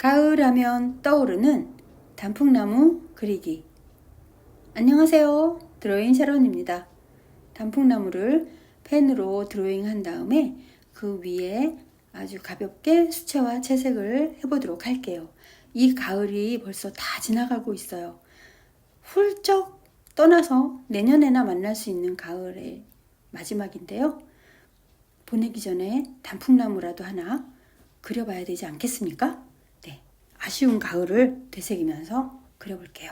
가을 하면 떠오르는 단풍나무 그리기. 안녕하세요. 드로잉 샤론입니다. 단풍나무를 펜으로 드로잉한 다음에 그 위에 아주 가볍게 수채화 채색을 해보도록 할게요. 이 가을이 벌써 다 지나가고 있어요. 훌쩍 떠나서 내년에나 만날 수 있는 가을의 마지막인데요. 보내기 전에 단풍나무라도 하나 그려봐야 되지 않겠습니까? 네, 아쉬운 가을을 되새기면서 그려볼게요.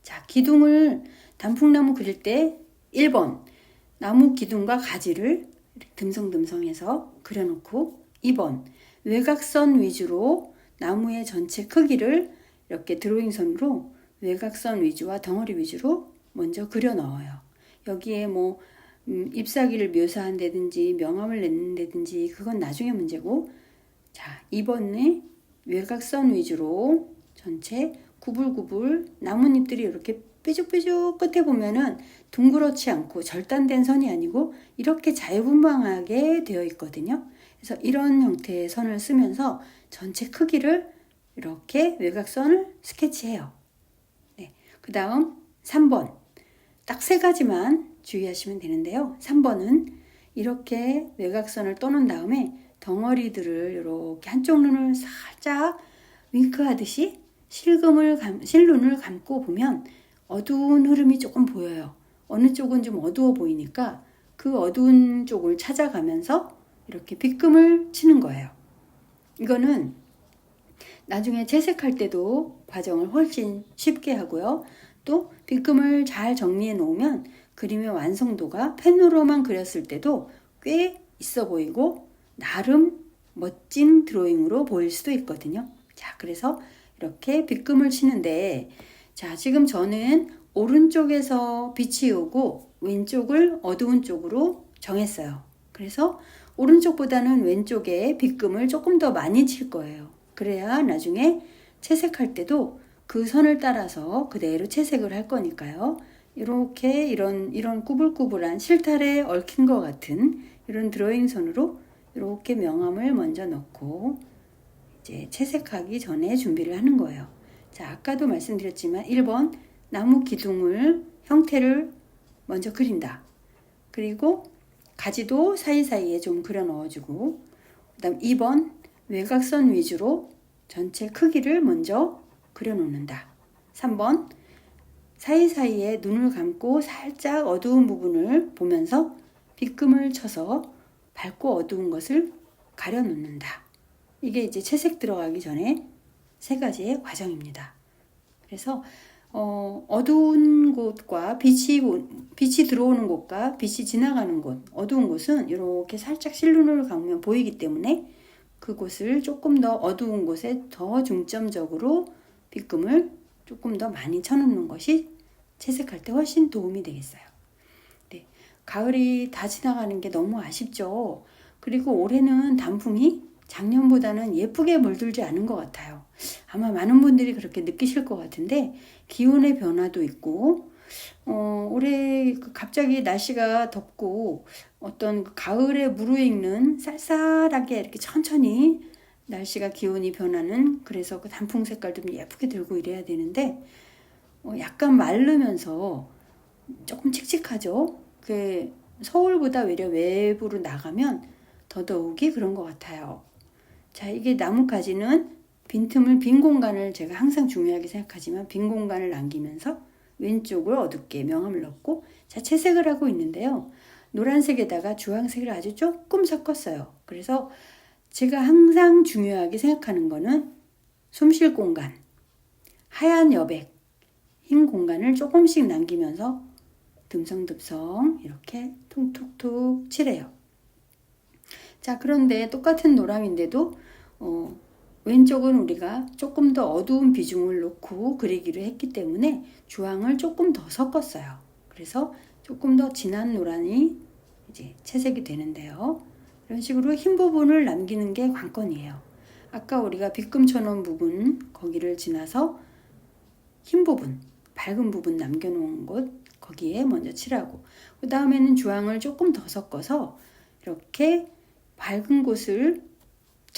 자, 기둥을 단풍나무 그릴 때 1번 나무 기둥과 가지를 듬성듬성해서 그려놓고 2번 외곽선 위주로 나무의 전체 크기를 이렇게 드로잉선으로 외곽선 위주와 덩어리 위주로 먼저 그려 넣어요. 여기에 뭐 잎사귀를 묘사한다든지 명암을 냈는다든지 그건 나중에 문제고, 자, 2번에 외곽선 위주로 전체 구불구불 나뭇잎들이 이렇게 뾰족뾰족 끝에 보면은 둥그렇지 않고 절단된 선이 아니고 이렇게 자유분방하게 되어 있거든요. 그래서 이런 형태의 선을 쓰면서 전체 크기를 이렇게 외곽선을 스케치해요. 네, 그 다음 3번 딱 3가지만 주의하시면 되는데요. 3번은 이렇게 외곽선을 떠놓은 다음에 덩어리들을 이렇게 한쪽 눈을 살짝 윙크하듯이 실눈을 감고 보면 어두운 흐름이 조금 보여요. 어느 쪽은 좀 어두워 보이니까 그 어두운 쪽을 찾아가면서 이렇게 빗금을 치는 거예요. 이거는 나중에 채색할 때도 과정을 훨씬 쉽게 하고요. 또 빗금을 잘 정리해 놓으면 그림의 완성도가 펜으로만 그렸을 때도 꽤 있어 보이고 나름 멋진 드로잉으로 보일 수도 있거든요. 자, 그래서 이렇게 빗금을 치는데, 자, 지금 저는 오른쪽에서 빛이 오고 왼쪽을 어두운 쪽으로 정했어요. 그래서 오른쪽보다는 왼쪽에 빗금을 조금 더 많이 칠 거예요. 그래야 나중에 채색할 때도 그 선을 따라서 그대로 채색을 할 거니까요. 이렇게 이런 꾸불꾸불한 실타래에 얽힌 것 같은 이런 드로잉 선으로 이렇게 명암을 먼저 넣고 이제 채색하기 전에 준비를 하는 거예요. 자, 아까도 말씀드렸지만 1번 나무 기둥을 형태를 먼저 그린다. 그리고 가지도 사이사이에 좀 그려 넣어주고, 그 다음 2번 외곽선 위주로 전체 크기를 먼저 그려 놓는다. 3번 사이사이에 눈을 감고 살짝 어두운 부분을 보면서 빗금을 쳐서 밝고 어두운 것을 가려 놓는다. 이게 이제 채색 들어가기 전에 3가지의 과정입니다. 그래서 어두운 곳과 빛이 들어오는 곳과 빛이 지나가는 곳, 어두운 곳은 이렇게 살짝 실눈을 감으면 보이기 때문에 그곳을 조금 더 어두운 곳에 더 중점적으로 빗금을 조금 더 많이 쳐놓는 것이 채색할 때 훨씬 도움이 되겠어요. 네, 가을이 다 지나가는 게 너무 아쉽죠. 그리고 올해는 단풍이 작년보다는 예쁘게 물들지 않은 것 같아요. 아마 많은 분들이 그렇게 느끼실 것 같은데 기온의 변화도 있고 올해 갑자기 날씨가 덥고 어떤 가을에 무르익는 쌀쌀하게 이렇게 천천히 날씨가 기온이 변하는, 그래서 그 단풍 색깔도 좀 예쁘게 들고 이래야 되는데 약간 마르면서 조금 칙칙하죠. 그 서울보다 오히려 외부로 나가면 더더욱이 그런 것 같아요. 자, 이게 나뭇가지는 빈 공간을 제가 항상 중요하게 생각하지만 빈 공간을 남기면서 왼쪽을 어둡게 명암을 넣고, 자, 채색을 하고 있는데요. 노란색에다가 주황색을 아주 조금 섞었어요. 그래서 제가 항상 중요하게 생각하는 거는 숨쉴 공간, 하얀 여백, 흰 공간을 조금씩 남기면서 듬성듬성 이렇게 툭툭툭 칠해요. 자, 그런데 똑같은 노랑인데도 왼쪽은 우리가 조금 더 어두운 비중을 놓고 그리기를 했기 때문에 주황을 조금 더 섞었어요. 그래서 조금 더 진한 노란이 이제 채색이 되는데요. 이런 식으로 흰 부분을 남기는 게 관건이에요. 아까 우리가 빗금 쳐놓은 부분, 거기를 지나서 흰 부분, 밝은 부분 남겨놓은 곳, 거기에 먼저 칠하고, 그 다음에는 주황을 조금 더 섞어서 이렇게 밝은 곳을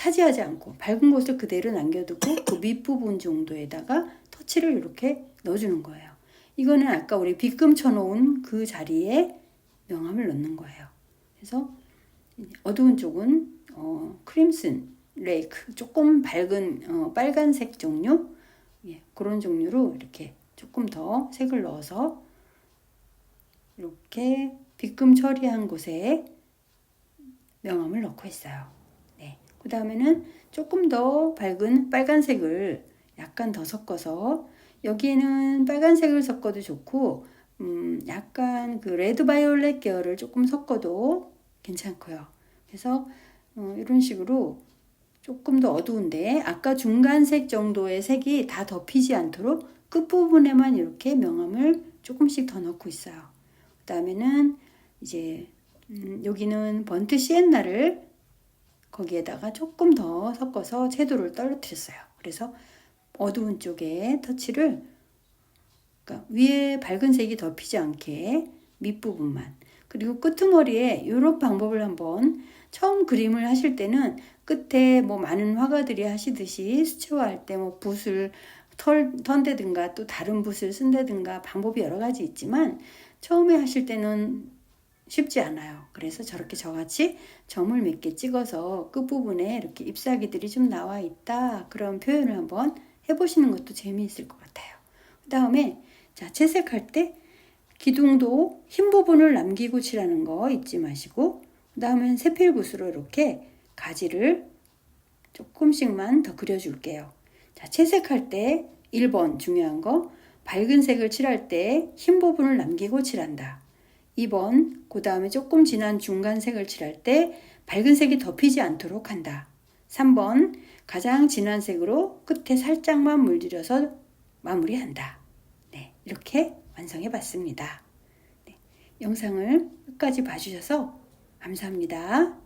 차지하지 않고 밝은 곳을 그대로 남겨두고 그 밑부분 정도에다가 터치를 이렇게 넣어주는 거예요. 이거는 아까 우리 빗금 쳐놓은 그 자리에 명암을 넣는 거예요. 그래서 어두운 쪽은 크림슨 레이크, 조금 밝은 빨간색 종류, 그런 종류로 이렇게 조금 더 색을 넣어서 이렇게 빗금 처리한 곳에 명암을 넣고 있어요. 네. 그 다음에는 조금 더 밝은 빨간색을 약간 더 섞어서, 여기에는 빨간색을 섞어도 좋고 약간 그 레드 바이올렛 계열을 조금 섞어도 괜찮고요. 그래서 이런 식으로 조금 더 어두운데 아까 중간색 정도의 색이 다 덮이지 않도록 끝부분에만 이렇게 명암을 조금씩 더 넣고 있어요. 그 다음에는 이제 여기는 번트 시엔나를 거기에다가 조금 더 섞어서 채도를 떨어뜨렸어요. 그래서 어두운 쪽에 터치를, 그러니까 위에 밝은 색이 덮이지 않게 밑부분만, 그리고 끄트머리에 이런 방법을 한번, 처음 그림을 하실 때는 끝에 뭐 많은 화가들이 하시듯이 수채화할 때 뭐 붓을 턴다든가 또 다른 붓을 쓴다든가 방법이 여러 가지 있지만 처음에 하실 때는 쉽지 않아요. 그래서 저렇게 저같이 점을 몇 개 찍어서 끝부분에 이렇게 잎사귀들이 좀 나와 있다, 그런 표현을 한번 해보시는 것도 재미있을 것 같아요. 그 다음에 자, 채색할 때 기둥도 흰 부분을 남기고 칠하는 거 잊지 마시고, 그 다음엔 세필붓으로 이렇게 가지를 조금씩만 더 그려줄게요. 자, 채색할 때 1번 중요한 거, 밝은 색을 칠할 때 흰 부분을 남기고 칠한다. 2번, 그 다음에 조금 진한 중간색을 칠할 때 밝은 색이 덮이지 않도록 한다. 3번, 가장 진한 색으로 끝에 살짝만 물들여서 마무리한다. 네, 이렇게 완성해 봤습니다. 네, 영상을 끝까지 봐주셔서 감사합니다.